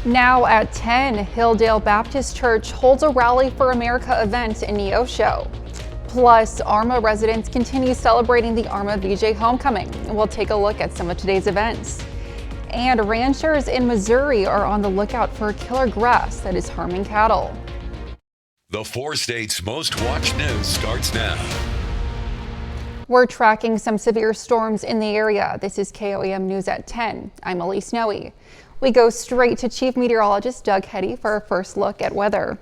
Now at 10, Hilldale Baptist Church holds a Rally for America event in Neosho. Plus, Arma residents continue celebrating the Arma VJ homecoming. We'll take a look at some of today's events. And ranchers in Missouri are on the lookout for a killer grass that is harming cattle. The 4 states' most watched news starts now. We're tracking some severe storms in the area. This is KOAM News at 10. I'm Elise Noe. We go straight to Chief Meteorologist Doug Hetty for our first look at weather.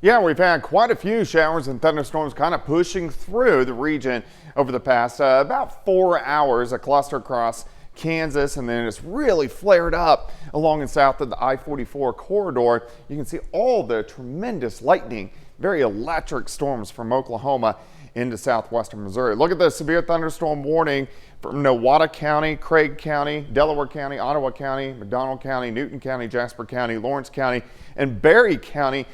Yeah, we've had quite a few showers and thunderstorms kind of pushing through the region over the past about 4 hours. A cluster across Kansas, and then it's really flared up along and south of the I-44 corridor. You can see all the tremendous lightning, very electric storms from Oklahoma into southwestern Missouri. Look at the severe thunderstorm warning from Nowata County, Craig County, Delaware County, Ottawa County, McDonald County, Newton County, Jasper County, Lawrence County, and Berry County,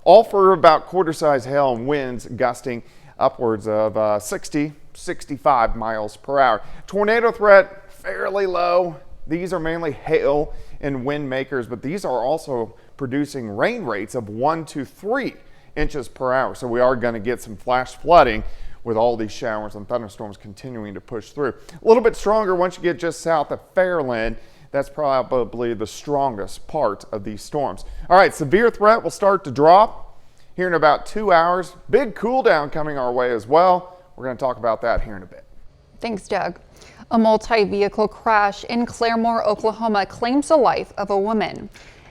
all for about quarter-size hail and winds gusting upwards of 65 miles per hour. Tornado threat fairly low. These are mainly hail and wind makers, but these are also producing rain rates of 1 to 3 inches per hour. So we are going to get some flash flooding with all these showers and thunderstorms continuing to push through. A little bit stronger once you get just south of Fairland. That's probably the strongest part of these storms. All right, severe threat will start to drop here in about 2 hours. Big cool down coming our way as well. We're going to talk about that here in a bit. Thanks, Doug. A multi-vehicle crash in Claremore, Oklahoma claims the life of a woman.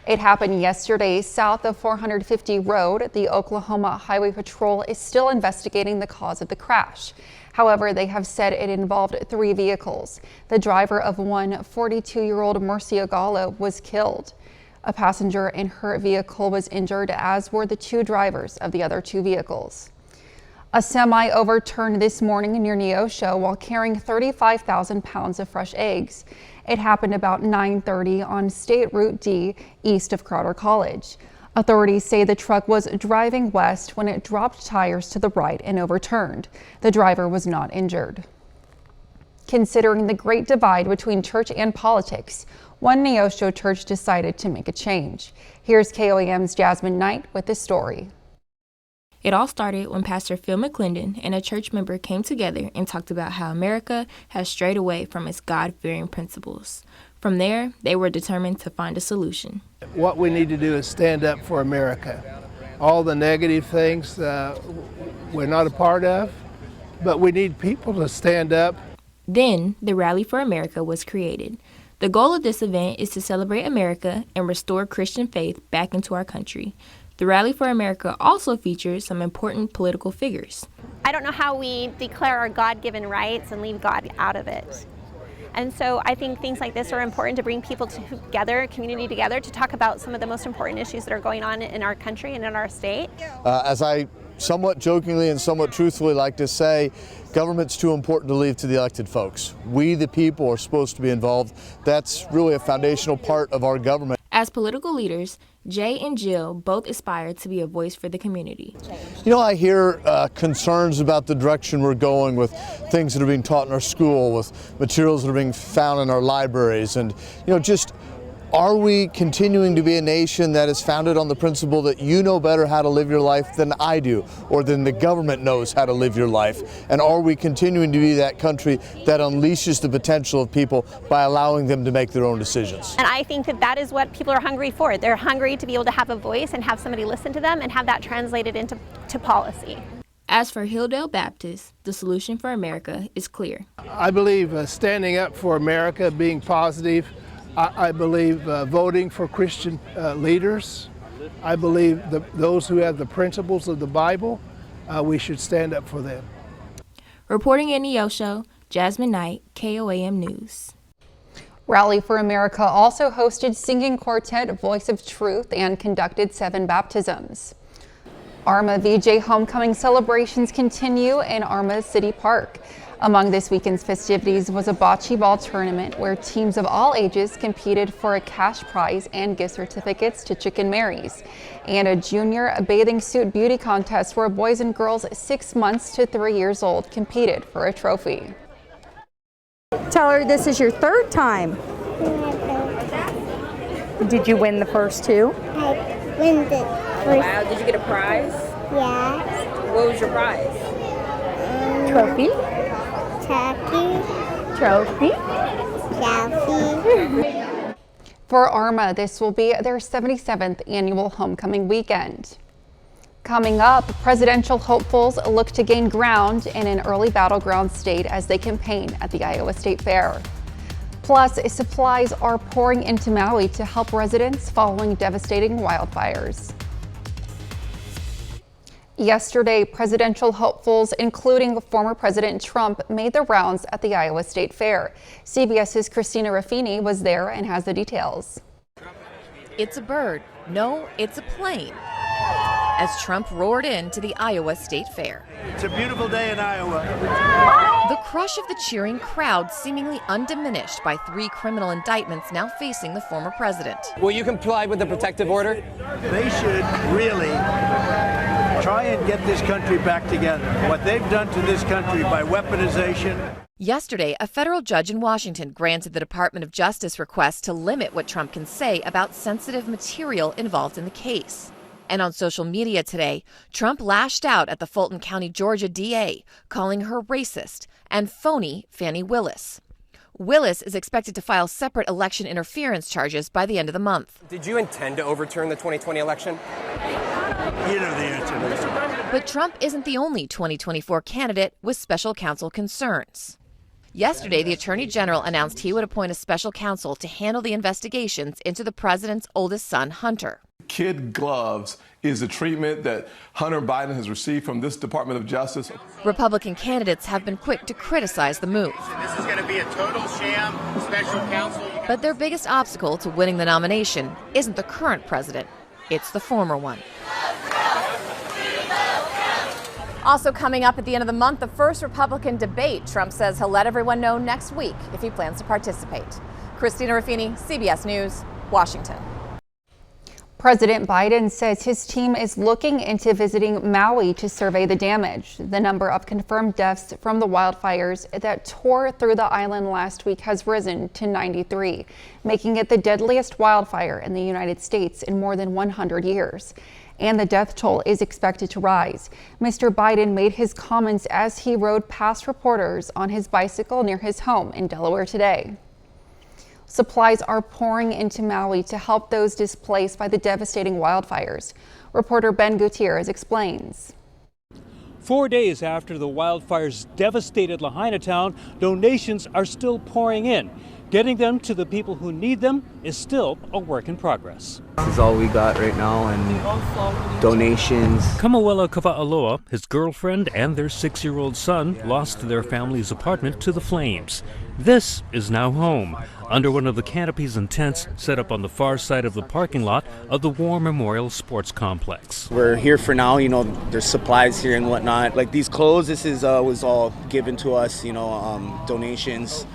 It happened yesterday south of 450 Road. The Oklahoma Highway Patrol is still investigating the cause of the crash. However, they have said it involved 3 vehicles. The driver of one 42-year-old Mercia Gallo was killed. A passenger in her vehicle was injured, as were the 2 drivers of the other 2 vehicles. A semi overturned this morning near Neosho while carrying 35,000 pounds of fresh eggs. It happened about 9:30 on State Route D east of Crowder College. Authorities say the truck was driving west when it dropped tires to the right and overturned. The driver was not injured. Considering the great divide between church and politics, one Neosho church decided to make a change. Here's KOAM's Jasmine Knight with the story. It all started when Pastor Phil McClendon and a church member came together and talked about how America has strayed away from its God-fearing principles. From there, they were determined to find a solution. What we need to do is stand up for America. All the negative things we're not a part of, but we need people to stand up. Then, the Rally for America was created. The goal of this event is to celebrate America and restore Christian faith back into our country. The Rally for America also features some important political figures. I don't know how we declare our God-given rights and leave God out of it. And so I think things like this are important to bring people together, community together, to talk about some of the most important issues that are going on in our country and in our state. As I somewhat jokingly and somewhat truthfully like to say, government's too important to leave to the elected folks. We, the people, are supposed to be involved. That's really a foundational part of our government. As political leaders, Jay and Jill both aspire to be a voice for the community. You know, I hear concerns about the direction we're going with things that are being taught in our school, with materials that are being found in our libraries, and, you know, just are we continuing to be a nation that is founded on the principle that you know better how to live your life than I do, or than the government knows how to live your life? And are we continuing to be that country that unleashes the potential of people by allowing them to make their own decisions? And I think that that is what people are hungry for. They're hungry to be able to have a voice and have somebody listen to them and have that translated into policy. As for Hilldale Baptist, the solution for America is clear. I believe standing up for America, being positive. I believe voting for Christian leaders. I believe those who have the principles of the Bible, we should stand up for them. Reporting in Neosho, Jasmine Knight, KOAM News. Rally for America also hosted singing quartet Voice of Truth and conducted 7 baptisms. Arma VJ homecoming celebrations continue in Arma City Park. Among this weekend's festivities was a bocce ball tournament where teams of all ages competed for a cash prize and gift certificates to Chicken Mary's, and a junior bathing suit beauty contest where boys and girls 6 months to 3 years old competed for a trophy. Tell her this is your 3rd time. Did you win the first two? I win the first. Wow, did you get a prize? Yes. What was your prize? Trophy. Trophy. Trophy. For Arma, this will be their 77th annual homecoming weekend. Coming up, presidential hopefuls look to gain ground in an early battleground state as they campaign at the Iowa State Fair. Plus, supplies are pouring into Maui to help residents following devastating wildfires. Yesterday, presidential hopefuls, including former President Trump, made the rounds at the Iowa State Fair. CBS's Christina Raffini was there and has the details. It's a bird. No, it's a plane. As Trump roared into the Iowa State Fair. It's a beautiful day in Iowa. The crush of the cheering crowd seemingly undiminished by 3 criminal indictments now facing the former president. Will you comply with the protective order? They should really try and get this country back together. What they've done to this country by weaponization. Yesterday, a federal judge in Washington granted the Department of Justice request to limit what Trump can say about sensitive material involved in the case. And on social media today, Trump lashed out at the Fulton County, Georgia DA, calling her racist and phony Fani Willis. Willis is expected to file separate election interference charges by the end of the month. Did you intend to overturn the 2020 election? You know the answer to this. But Trump isn't the only 2024 candidate with special counsel concerns. Yesterday, the Attorney General announced he would appoint a special counsel to handle the investigations into the president's oldest son, Hunter. Kid gloves is the treatment that Hunter Biden has received from this Department of Justice. Republican candidates have been quick to criticize the move. This is going to be a total sham, special counsel. But their biggest obstacle to winning the nomination isn't the current president, it's the former one. Also coming up at the end of the month, the first Republican debate. Trump says he'll let everyone know next week if he plans to participate. Christina Raffini, CBS News, Washington. President Biden says his team is looking into visiting Maui to survey the damage. The number of confirmed deaths from the wildfires that tore through the island last week has risen to 93, making it the deadliest wildfire in the United States in more than 100 years. And the death toll is expected to rise. Mr. Biden made his comments as he rode past reporters on his bicycle near his home in Delaware today. Supplies are pouring into Maui to help those displaced by the devastating wildfires. Reporter Ben Gutierrez explains. 4 days after the wildfires devastated Lahaina town, donations are still pouring in. Getting them to the people who need them is still a work in progress. This is all we got right now, and donations. Kamawela Kava'aloa, his girlfriend, and their 6-year-old son lost their family's apartment to the flames. This is now home, under one of the canopies and tents set up on the far side of the parking lot of the War Memorial Sports Complex. We're here for now, there's supplies here and whatnot. Like these clothes, this is was all given to us, donations.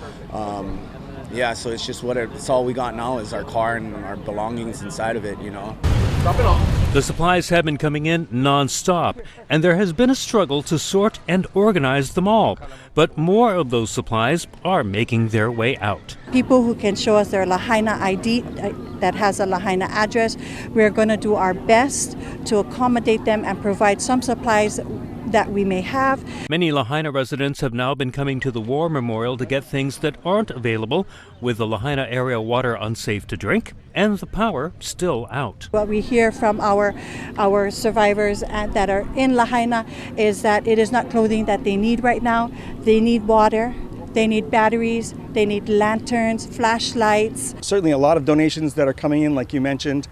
Yeah, so it's just it's all we got now is our car and our belongings inside of it, Drop it off. The supplies have been coming in non-stop, and there has been a struggle to sort and organize them all. But more of those supplies are making their way out. People who can show us their Lahaina ID that has a Lahaina address, we're going to do our best to accommodate them and provide some supplies that we may have. Many Lahaina residents have now been coming to the War Memorial to get things that aren't available, with the Lahaina area water unsafe to drink and the power still out. What we hear from our survivors that are in Lahaina is that it is not clothing that they need right now. They need water. They need batteries, they need lanterns, flashlights. Certainly a lot of donations that are coming in, like you mentioned,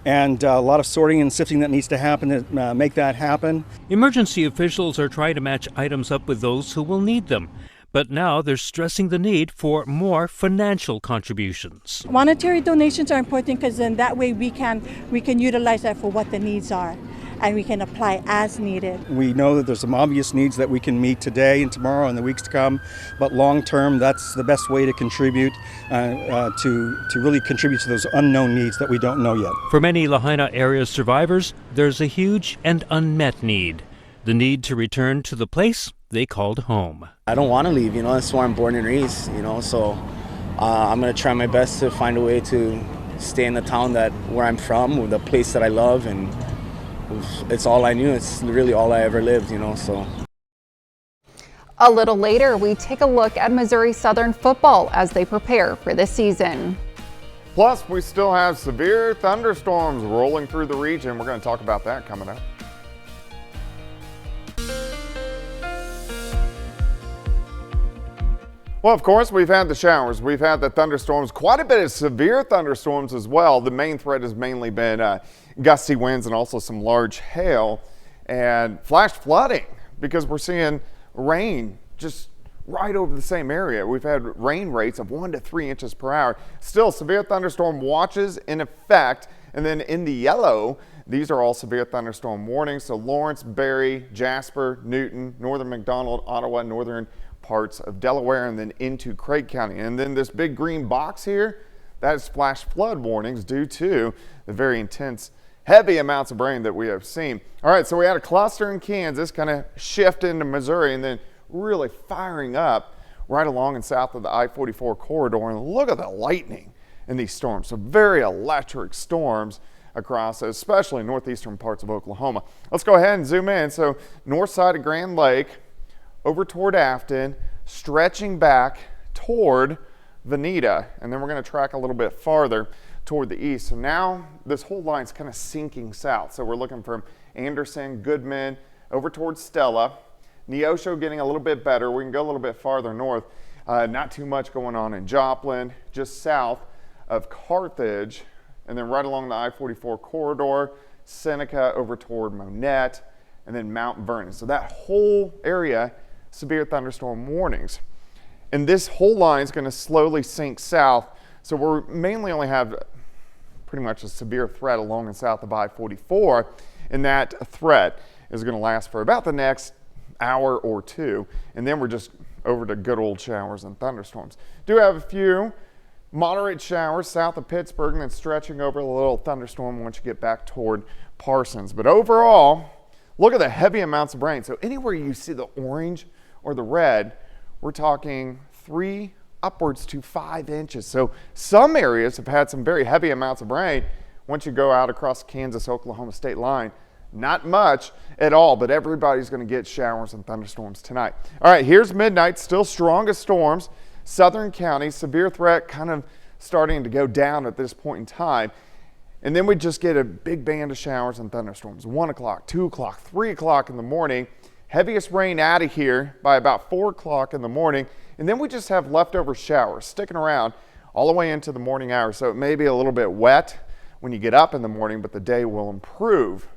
and a lot of sorting and sifting that needs to happen to make that happen. Emergency officials are trying to match items up with those who will need them. But now they're stressing the need for more financial contributions. Monetary donations are important because then that way we can utilize that for what the needs are, and we can apply as needed. We know that there's some obvious needs that we can meet today and tomorrow and the weeks to come, but long term, that's the best way to contribute, to really contribute to those unknown needs that we don't know yet. For many Lahaina area survivors, there's a huge and unmet need. The need to return to the place they called home. I don't want to leave, that's where I'm born and raised, so I'm going to try my best to find a way to stay in the town where I'm from, the place that I love, and it's all I knew. It's really all I ever lived, so. A little later, we take a look at Missouri Southern football as they prepare for the season. Plus, we still have severe thunderstorms rolling through the region. We're going to talk about that coming up. Well, of course, we've had the showers, we've had the thunderstorms, quite a bit of severe thunderstorms as well. The main threat has mainly been gusty winds and also some large hail and flash flooding, because we're seeing rain just right over the same area. We've had rain rates of 1 to 3 inches per hour. Still, severe thunderstorm watches in effect. And then in the yellow, these are all severe thunderstorm warnings. So Lawrence, Berry, Jasper, Newton, northern McDonald, Ottawa, northern parts of Delaware, and then into Craig County. And then this big green box here, that is flash flood warnings due to the very intense, heavy amounts of rain that we have seen. All right, so we had a cluster in Kansas kind of shift into Missouri and then really firing up right along and south of the I-44 corridor. And look at the lightning in these storms. So very electric storms across, especially northeastern parts of Oklahoma. Let's go ahead and zoom in. So north side of Grand Lake, over toward Afton, stretching back toward Veneta, and then we're going to track a little bit farther toward the east. So now this whole line is kind of sinking south. So we're looking from Anderson, Goodman, over towards Stella. Neosho getting a little bit better. We can go a little bit farther north. Not too much going on in Joplin, just south of Carthage, and then right along the I-44 corridor, Seneca over toward Monette, and then Mount Vernon. So that whole area, severe thunderstorm warnings. And this whole line is going to slowly sink south. So we're mainly only have pretty much a severe threat along and south of I-44. And that threat is going to last for about the next hour or two. And then we're just over to good old showers and thunderstorms. Do have a few moderate showers south of Pittsburgh and then stretching over a little thunderstorm once you get back toward Parsons. But overall, look at the heavy amounts of rain. So anywhere you see the orange or the red, we're talking 3 upwards to 5 inches. So some areas have had some very heavy amounts of rain. Once you go out across Kansas-Oklahoma state line, not much at all, but everybody's going to get showers and thunderstorms tonight. All right, here's midnight, still strongest storms. Southern counties, severe threat kind of starting to go down at this point in time. And then we just get a big band of showers and thunderstorms. 1 o'clock, 2 o'clock, 3 o'clock in the morning. Heaviest rain out of here by about 4 o'clock in the morning. And then we just have leftover showers sticking around all the way into the morning hours. So it may be a little bit wet when you get up in the morning, but the day will improve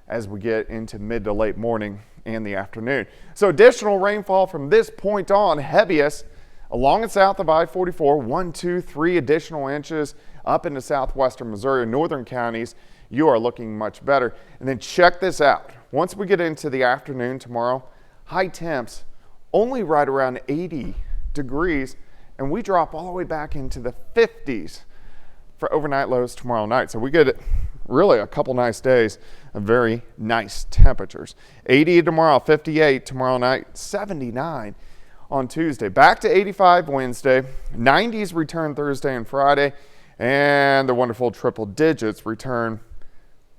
as we get into mid to late morning and the afternoon. So additional rainfall from this point on, heaviest along and south of I-44, 1, 2, 3 additional inches up into southwestern Missouri and northern counties. You are looking much better. And then check this out. Once we get into the afternoon tomorrow, high temps only right around 80 degrees, and we drop all the way back into the 50s for overnight lows tomorrow night. So we get really a couple nice days of very nice temperatures. 80 tomorrow, 58 tomorrow night, 79 on Tuesday. Back to 85 Wednesday, 90s return Thursday and Friday, and the wonderful triple digits return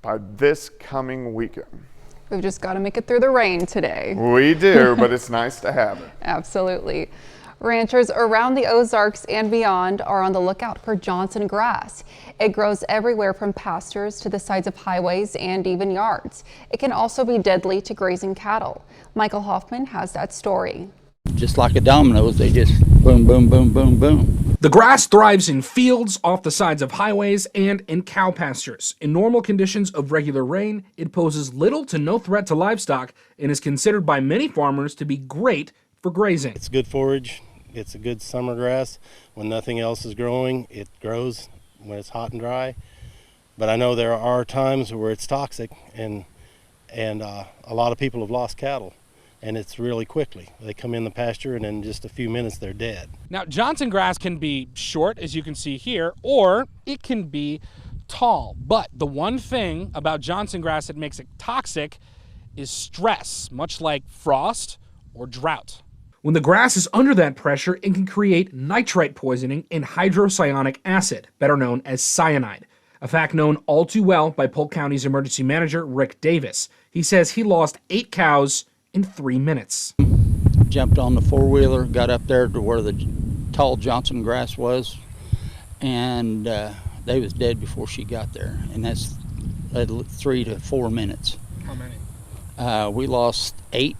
by this coming weekend. We've just got to make it through the rain today. We do, but it's nice to have it. Absolutely. Ranchers around the Ozarks and beyond are on the lookout for Johnson grass. It grows everywhere from pastures to the sides of highways and even yards. It can also be deadly to grazing cattle. Michael Hoffman has that story. Just like a dominoes, they just boom, boom, boom, boom, boom. The grass thrives in fields, off the sides of highways, and in cow pastures. In normal conditions of regular rain, it poses little to no threat to livestock and is considered by many farmers to be great for grazing. It's good forage. It's a good summer grass. When nothing else is growing, it grows when it's hot and dry. But I know there are times where it's toxic, and a lot of people have lost cattle. And it's really quickly. They come in the pasture and in just a few minutes they're dead. Now, Johnson grass can be short, as you can see here, or it can be tall. But the one thing about Johnson grass that makes it toxic is stress, much like frost or drought. When the grass is under that pressure, it can create nitrite poisoning and hydrocyanic acid, better known as cyanide, a fact known all too well by Polk County's emergency manager, Rick Davis. He says he lost 8 cows in 3 minutes. Jumped on the four-wheeler, got up there to where the tall Johnson grass was, and they was dead before she got there, and that's 3 to 4 minutes. How many? We lost 8.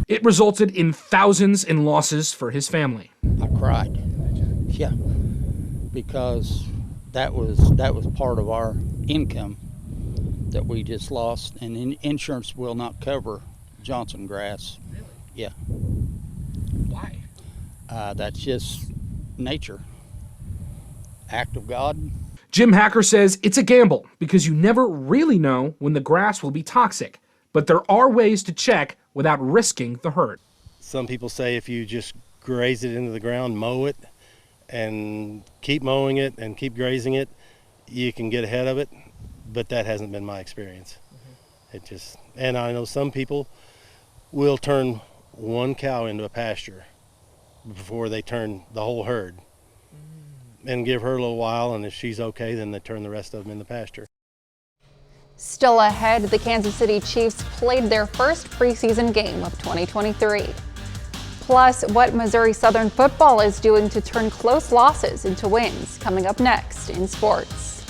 It resulted in thousands in losses for his family. I cried, yeah, because that was part of our income that we just lost, and insurance will not cover Johnson grass. Really? Yeah. Why? That's just nature. Act of God. Jim Hacker says it's a gamble because you never really know when the grass will be toxic, but there are ways to check without risking the hurt. Some people say if you just graze it into the ground, mow it, and keep mowing it and keep grazing it, you can get ahead of it, but that hasn't been my experience. And I know some people will turn one cow into a pasture before they turn the whole herd, and give her a little while, and if she's okay, then they turn the rest of them in the pasture. Still ahead, the Kansas City Chiefs played their first preseason game of 2023. Plus, what Missouri Southern football is doing to turn close losses into wins, coming up next in sports.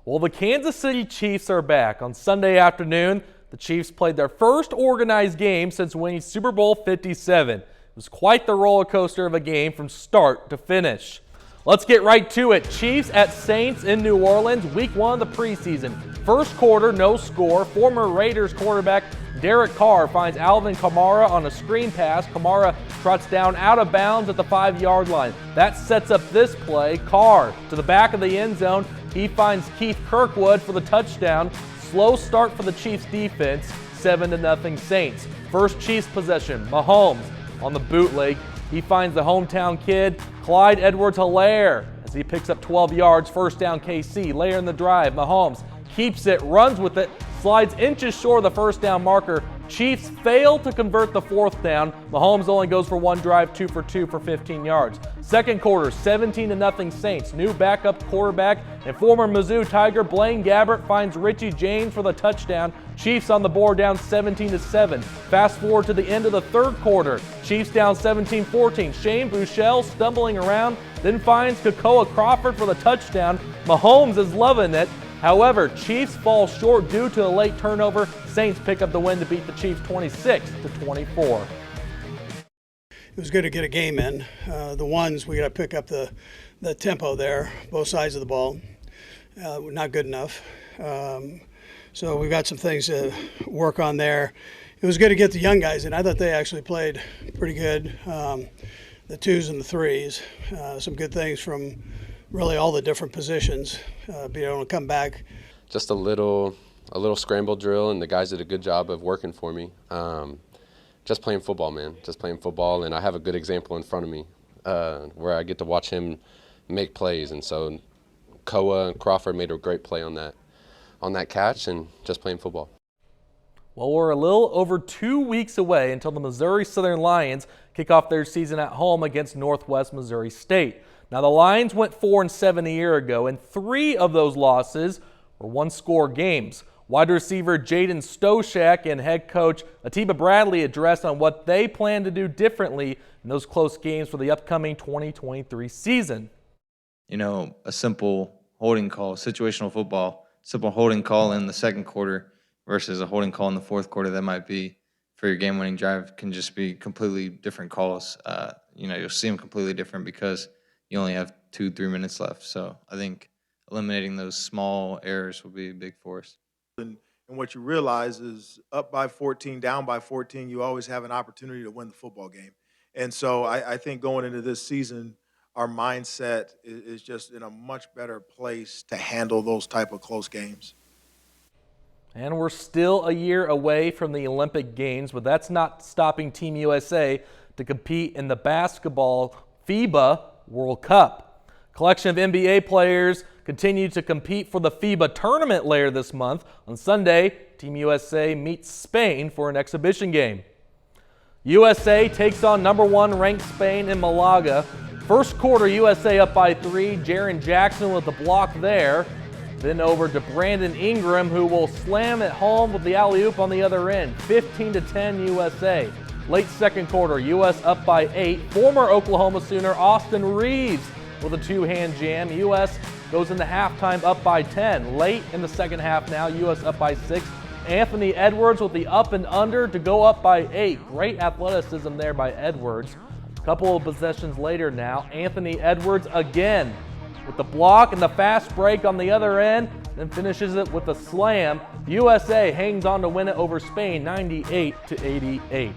Well, the Kansas City Chiefs are back. On Sunday afternoon, the Chiefs played their first organized game since winning Super Bowl 57. It was quite the roller coaster of a game from start to finish. Let's get right to it. Chiefs at Saints in New Orleans, week 1 of the preseason. First quarter, no score. Former Raiders quarterback Derek Carr finds Alvin Kamara on a screen pass. Kamara trots down out of bounds at the 5-yard line. That sets up this play. Carr to the back of the end zone. He finds Keith Kirkwood for the touchdown. Slow start for the Chiefs defense, 7-0 Saints. First Chiefs possession, Mahomes on the bootleg. He finds the hometown kid, Clyde Edwards-Helaire, as he picks up 12 yards, first down KC. Later in the drive, Mahomes keeps it, runs with it, slides inches short of the first down marker. Chiefs fail to convert the 4th down. Mahomes only goes for 1 drive, 2 for 2 for 15 yards. Second quarter, 17-0 Saints. New backup quarterback and former Mizzou Tiger Blaine Gabbert finds Richie James for the touchdown. Chiefs on the board down 17-7. Fast forward to the end of the third quarter. Chiefs down 17-14. Shane Buechele stumbling around, then finds Kekoa Crawford for the touchdown. Mahomes is loving it. However, Chiefs fall short due to a late turnover. Saints pick up the win to beat the Chiefs 26-24. It was good to get a game in. The ones, we got to pick up the tempo there, both sides of the ball. Not good enough. So we've got some things to work on there. It was good to get the young guys in. I thought they actually played pretty good. The 2s and the 3s. Some good things from really all the different positions. Being able to come back. Just a little scramble drill, and the guys did a good job of working for me. Just playing football, man. Just playing football, and I have a good example in front of me where I get to watch him make plays. And so Koa and Crawford made a great play on that catch, and just playing football. Well, we're a little over 2 weeks away until the Missouri Southern Lions kick off their season at home against Northwest Missouri State. Now, the Lions went 4-7 a year ago, and 3 of those losses were one-score games. Wide receiver Jaden Stoshak and head coach Atiba Bradley addressed on what they plan to do differently in those close games for the upcoming 2023 season. You know, a simple holding call, situational football, simple holding call in the second quarter versus a holding call in the fourth quarter that might be for your game-winning drive can just be completely different calls. You'll see them completely different because you only have 2-3 minutes left. So I think eliminating those small errors will be big for us. And what you realize is up by 14, down by 14, you always have an opportunity to win the football game. And so I think going into this season, our mindset is just in a much better place to handle those type of close games. And we're still a year away from the Olympic Games, but that's not stopping Team USA to compete in the basketball FIBA World Cup. Collection of NBA players continue to compete for the FIBA tournament later this month. On Sunday, Team USA meets Spain for an exhibition game. USA takes on #1 ranked Spain in Malaga. First quarter, USA up by 3. Jaren Jackson with the block there. Then over to Brandon Ingram, who will slam it home with the alley-oop on the other end. 15-10 USA. Late second quarter, US up by 8. Former Oklahoma Sooner Austin Reeves with a two-hand jam. US goes into halftime up by 10. Late in the second half now, US up by 6. Anthony Edwards with the up and under to go up by 8. Great athleticism there by Edwards. A couple of possessions later now, Anthony Edwards again with the block and the fast break on the other end, then finishes it with a slam. USA hangs on to win it over Spain 98-88.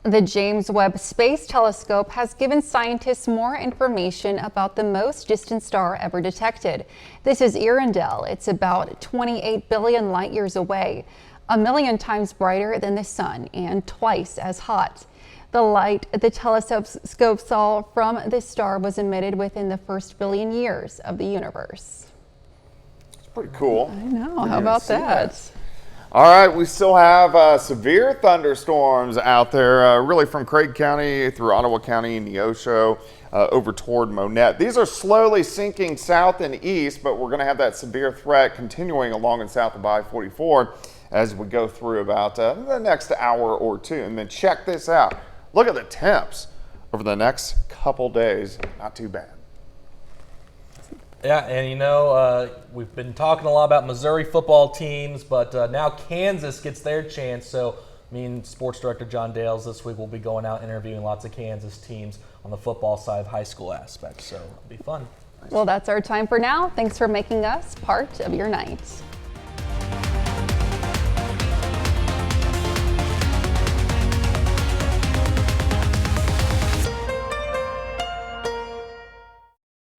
The James Webb Space Telescope has given scientists more information about the most distant star ever detected. This is Earendel. It's about 28 billion light years away, 1 million times brighter than the sun and twice as hot. The light the telescope saw from this star was emitted within the first billion years of the universe. It's pretty cool. I know. How about that? All right, we still have severe thunderstorms out there, really from Craig County through Ottawa County, Neosho, over toward Monette. These are slowly sinking south and east, but we're going to have that severe threat continuing along and south of I-44 as we go through about the next hour or two. And then check this out. Look at the temps over the next couple days. Not too bad. Yeah, and you know, we've been talking a lot about Missouri football teams, but now Kansas gets their chance. So me and sports director John Dales this week will be going out interviewing lots of Kansas teams on the football side of high school aspects. So it'll be fun. Well, that's our time for now. Thanks for making us part of your night.